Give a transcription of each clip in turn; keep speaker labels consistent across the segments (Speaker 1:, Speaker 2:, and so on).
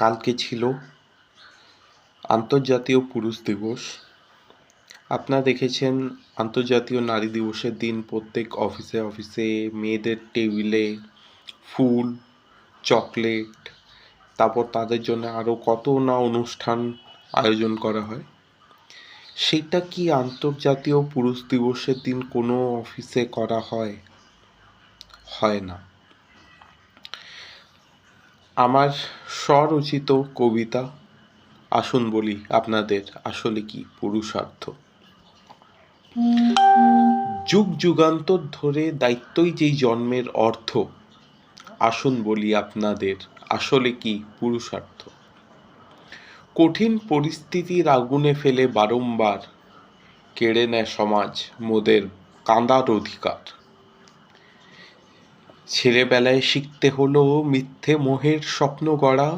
Speaker 1: কালকে ছিল আন্তর্জাতীয় পুরুষ দিবস। আপনারা দেখেছেন আন্তর্জাতীয় নারী দিবসের দিন প্রত্যেক অফিসে অফিসে মেয়েদের টেবিলে ফুল, চকলেট, তারপর তাদের জন্য আরও কত না অনুষ্ঠান আয়োজন করা হয়। সেটা কি আন্তর্জাতীয় পুরুষ দিবসের দিন কোনো অফিসে করা হয়? হয় না। আমার স্বরচিত কবিতা আসুন বলি আপনাদের আসলে কি পুরুষার্থ। যুগ যুগান্তর ধরে দায়িত্বই যেই জন্মের অর্থ, আসুন বলি আপনাদের আসলে কি পুরুষার্থ। কঠিন পরিস্থিতির আগুনে ফেলে বারংবার কেড়ে নেয় সমাজ মোদের কাঁদার অধিকার। ছেলেবেলায় শিখতে হলো মিথ্যে মোহের স্বপ্ন গড়া,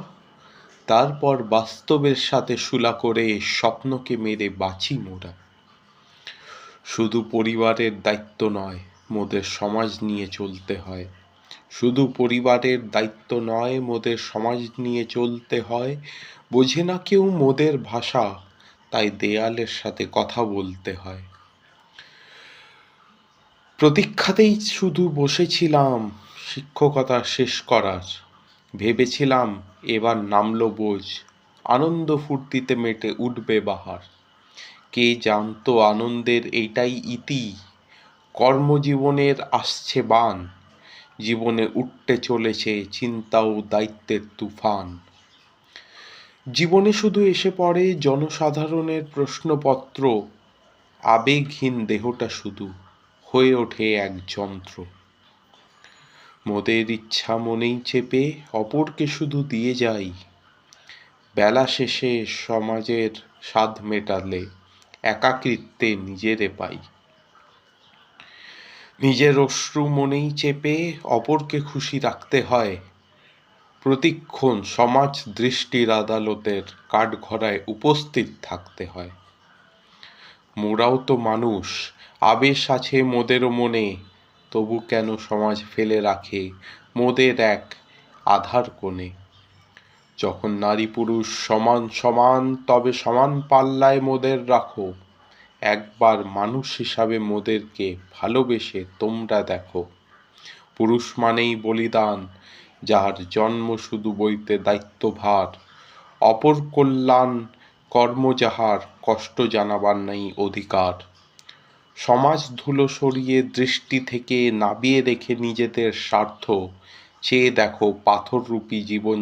Speaker 1: তারপর বাস্তবের সাথে শুলা করে স্বপ্নকে মেরে বাঁচি মোরা। শুধু পরিবারের দায়িত্ব নয়, মোদের সমাজ নিয়ে চলতে হয়। শুধু পরিবারের দায়িত্ব নয়, মোদের সমাজ নিয়ে চলতে হয়। বোঝে না কেউ মোদের ভাষা, তাই দেয়ালের সাথে কথা বলতে হয়। প্রতীক্ষাতেই শুধু বসেছিলাম শিক্ষকতা শেষ করার। ভেবেছিলাম এবার নামলো বোঝ, আনন্দ ফুর্তিতে মেটে উঠবে বাহার। কে জানতো আনন্দের এইটাই ইতি, কর্মজীবনের আসছে বান। জীবনে উঠতে চলেছে চিন্তা ও দায়িত্বের তুফান। জীবনে শুধু এসে পড়ে জনসাধারণের প্রশ্নপত্র, আবেগহীন দেহটা শুধু হয়ে ওঠে এক যন্ত্র। মোদের ইচ্ছা মনেই চেপে অপরকে শুধু দিয়ে যাই। বেলা শেষে সমাজের স্বাদ মেটালে একাকিত্বে নিজেরে পাই। নিজের অশ্রু মনেই চেপে অপরকে খুশি রাখতে হয়। প্রতিক্ষণ সমাজ দৃষ্টির আদালতের কাঠগড়ায় উপস্থিত থাকতে হয়। মোরাও তো মানুষ, আবেশ আছে মোদেরও মনে, তবু কেন সমাজ ফেলে রাখে মোদের এক আধার কোণে। যখন নারী পুরুষ সমান সমান, তবে সমান পাল্লায় মোদের রাখো। একবার মানুষ হিসাবে মোদেরকে ভালোবেসে তোমরা দেখো। পুরুষ মানেই বলিদান, যার জন্ম শুধু বইতে দায়িত্বভার। অপর কল্যাণ কর্ম যাহার, কষ্ট জানাবার নেই অধিকার। সমাজ ধুলো সরিয়ে দৃষ্টি থেকে নাবিয়ে রেখে নিজেদের স্বার্থ, চেয়ে দেখো পাথররূপী জীবন